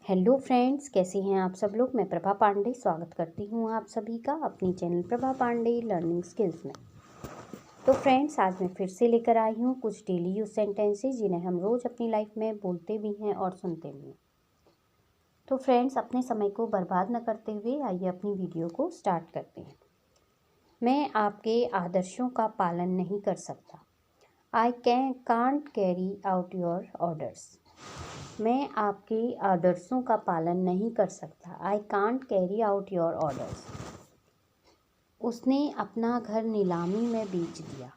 Hello friends, कैसे हैं आप सब लोग। मैं प्रभा पांडे स्वागत करती हूँ आप सभी का अपनी channel Prabha Pandey learning skills में। तो फ्रेंड्स, आज मैं फिर से लेकर आई हूँ कुछ डेली यूज सेंटेंसेस जिन्हें हम रोज़ अपनी लाइफ में बोलते भी हैं और सुनते भी हैं। तो फ्रेंड्स, अपने समय को बर्बाद न करते हुए आइए अपनी वीडियो को स्टार्ट करते हैं। मैं आपके आदर्शों का पालन नहीं कर सकता। I can't carry out your orders. मैं आपके आदर्शों का पालन नहीं कर सकता। I can't carry out your orders. उसने अपना घर नीलामी में बेच दिया।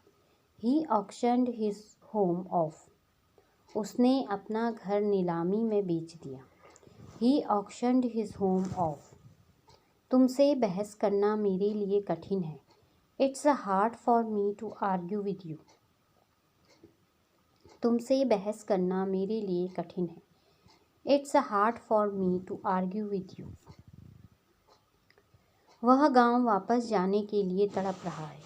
He auctioned his home off. उसने अपना घर नीलामी में बेच दिया। He auctioned his home off. तुमसे बहस करना मेरे लिए कठिन है। It's hard for me to argue with you. तुमसे बहस करना मेरे लिए कठिन है। It's hard for me to argue with you. वह गांव वापस जाने के लिए तड़प रहा है।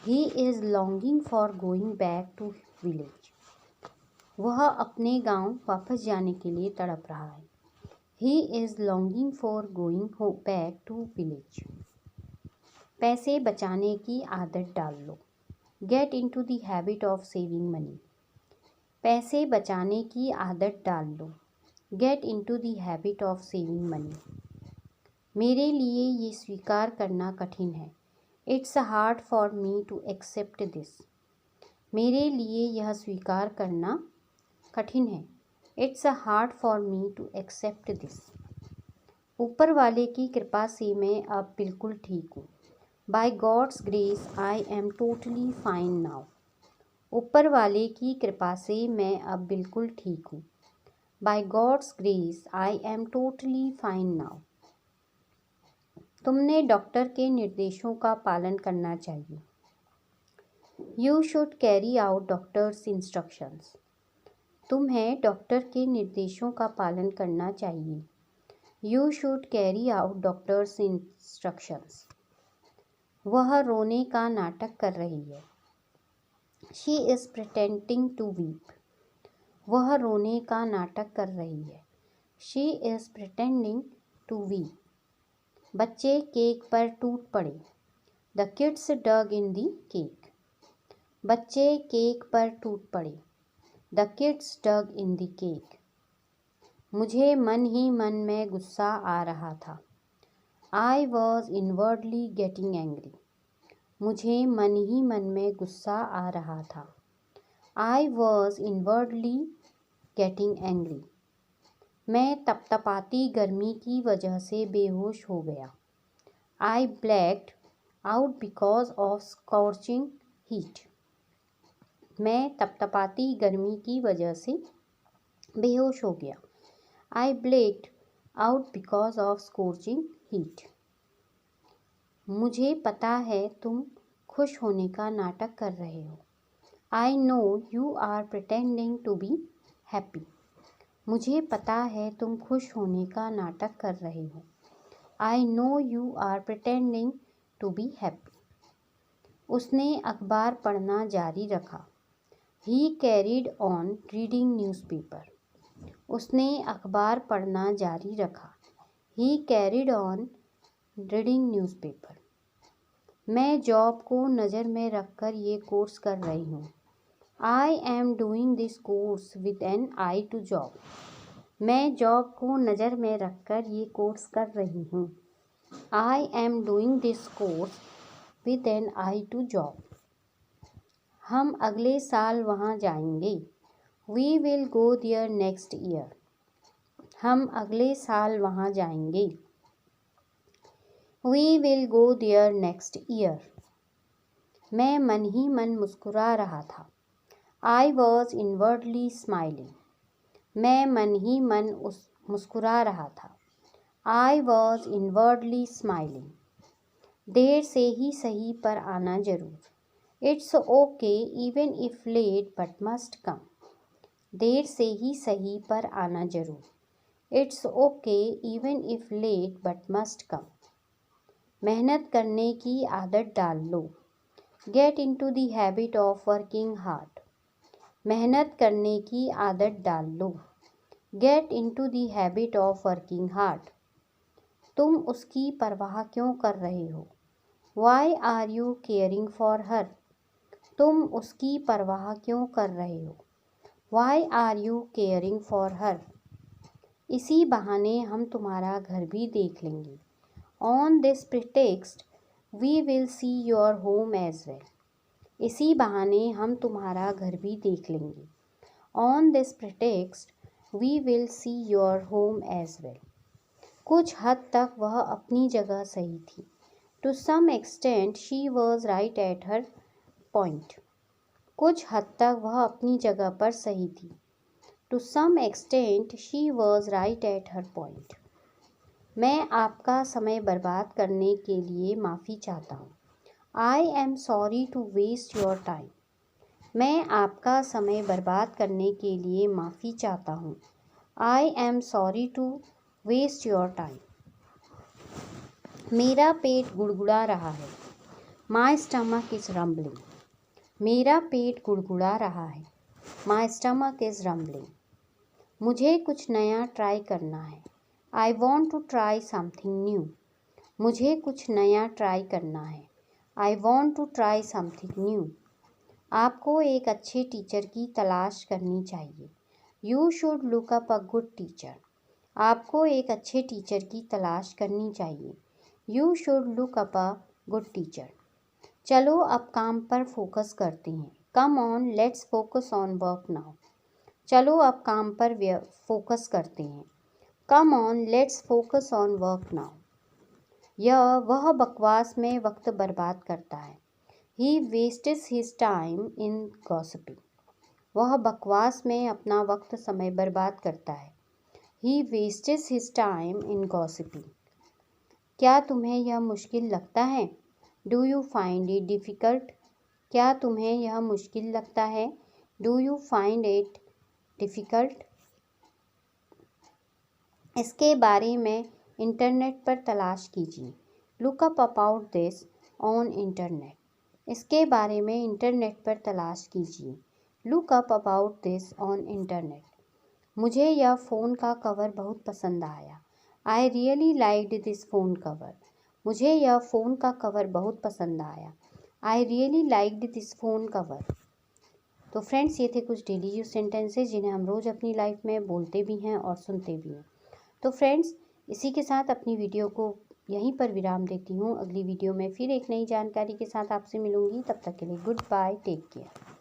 He is longing for going back to village. वह अपने गांव वापस जाने के लिए तड़प रहा है। He is longing for going back to village. पैसे बचाने की आदत डाल लो। Get into the habit of saving money. पैसे बचाने की आदत डाल लो। Get into the habit of saving money. मेरे लिए ये स्वीकार करना कठिन है। It's hard for me to accept this. मेरे लिए यह स्वीकार करना कठिन है। It's hard for me to accept this. ऊपर वाले की कृपा से मैं अब बिल्कुल ठीक हूँ। By God's grace I am totally fine now. ऊपर वाले की कृपा से मैं अब बिल्कुल ठीक हूँ। By God's grace I am totally fine now. तुमने डॉक्टर के निर्देशों का पालन करना चाहिए। You should carry out doctor's instructions. तुम्हें डॉक्टर के निर्देशों का पालन करना चाहिए। You should carry out doctor's instructions. वह रोने का नाटक कर रही है। She is pretending to weep. वह रोने का नाटक कर रही है। She is pretending to weep. बच्चे केक पर टूट पड़े। The kids dug in the cake. बच्चे केक पर टूट पड़े। The kids dug in the cake. मुझे मन ही मन में गुस्सा आ रहा था। I was inwardly getting angry. मुझे मन ही मन में गुस्सा आ रहा था। I was inwardly getting angry. मैं तपतपाती गर्मी की वजह से बेहोश हो गया। I blacked out because of scorching heat. मैं तपतपाती गर्मी की वजह से बेहोश हो गया। I blacked out because of scorching heat. मुझे पता है तुम खुश होने का नाटक कर रहे हो। I know you are pretending to be happy. मुझे पता है तुम खुश होने का नाटक कर रहे हो। I know you are pretending to be happy. उसने अखबार पढ़ना जारी रखा। He carried on reading newspaper. उसने अखबार पढ़ना जारी रखा। He carried on reading newspaper. मैं जॉब को नज़र में रखकर ये कोर्स कर रही हूँ। I am doing this course with an I to job. मैं जॉब को नज़र में रखकर ये कोर्स कर रही हूँ। I am doing this course with an I to job. हम अगले साल वहाँ जाएंगे। We will go there next year. हम अगले साल वहाँ जाएंगे। We will go there next year. मैं मन ही मन मुस्कुरा रहा था। I was inwardly smiling. मैं मन ही मन मुस्कुरा रहा था। I was inwardly smiling. देर से ही सही पर आना जरूर। It's okay even if late but must come. देर से ही सही पर आना जरूर। It's okay even if late but must come. मेहनत करने की आदत डाल लो। Get into the habit of working hard. मेहनत करने की आदत डाल लो। Get into the habit of working hard. तुम उसकी परवाह क्यों कर रहे हो? Why are you caring for her. तुम उसकी परवाह क्यों कर रहे हो? Why are you caring for her. इसी बहाने हम तुम्हारा घर भी देख लेंगे। On this pretext we will see your home as well. इसी बहाने हम तुम्हारा घर भी देख लेंगे। On this pretext we will see your home as well. कुछ हद तक वह अपनी जगह सही थी। To some extent she was right at her point. कुछ हद तक वह अपनी जगह पर सही थी। To some extent she was right at her point. मैं आपका समय बर्बाद करने के लिए माफ़ी चाहता हूँ। I am sorry to waste your time. मैं आपका समय बर्बाद करने के लिए माफ़ी चाहता हूँ। I am sorry to waste your time. मेरा पेट गुड़गुड़ा रहा है। My stomach is rumbling. मेरा पेट गुड़गुड़ा रहा है। My stomach is rumbling. मुझे कुछ नया ट्राई करना है। I want to try something new. मुझे कुछ नया ट्राई करना है। I want to try something new. आपको एक अच्छे टीचर की तलाश करनी चाहिए। You should look up a good teacher. आपको एक अच्छे टीचर की तलाश करनी चाहिए। You should look up a good teacher. चलो अब काम पर फोकस करते हैं। Come on let's focus on work now. चलो अब काम पर फोकस करते हैं। Come on let's focus on work now. वह बकवास में वक्त बर्बाद करता है। ही wastes his time in gossiping. वह बकवास में अपना वक्त समय बर्बाद करता है। ही wastes his time in gossiping. क्या तुम्हें यह मुश्किल लगता है? Do you find it difficult. क्या तुम्हें यह मुश्किल लगता है? Do you find it difficult. इसके बारे में इंटरनेट पर तलाश कीजिए। Look up about this on internet. इसके बारे में इंटरनेट पर तलाश कीजिए। Look up about this on internet. मुझे यह फ़ोन का कवर बहुत पसंद आया। I really liked this phone cover. मुझे यह फ़ोन का कवर बहुत पसंद आया। I really liked this phone cover. तो फ्रेंड्स, ये थे कुछ डेली यूज सेंटेंसेस जिन्हें हम रोज़ अपनी लाइफ में बोलते भी हैं और सुनते भी हैं। तो फ्रेंड्स, इसी के साथ अपनी वीडियो को यहीं पर विराम देती हूँ। अगली वीडियो में फिर एक नई जानकारी के साथ आपसे मिलूँगी। तब तक के लिए गुड बाय, टेक केयर।